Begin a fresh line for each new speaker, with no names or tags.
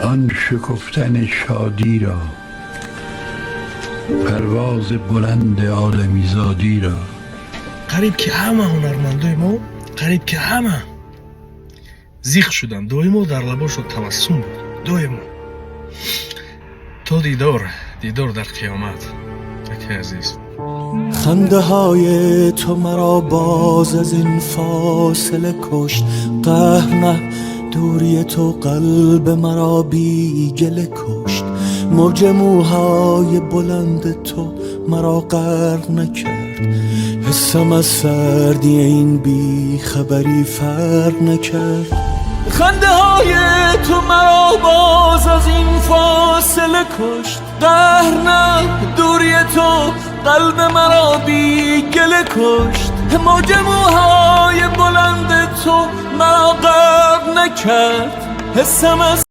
آن شکفتن شادی را، پرواز بلند آدمیزادی را.
قریب که همه هنرمندای ما قریب که همه زیغ شدن، доимо дар лабошон табассум буд, доимо то дидор дар қиёмат. аки азиз,
خنده های تو مرا باز از این فاصله کشت. قهر نه، دوری تو قلب مرا بی گله کشت. موج موهای بلند تو مرا غرق نکرد. حسم از سردی این بی خبری فرق نکرد. خنده های تو مرا باز از این فاصله کشت. قهر نه، دوری تو قلب مرا بی گله کشت. موج موهای بلند تو مرا غرق نکرد. حسم از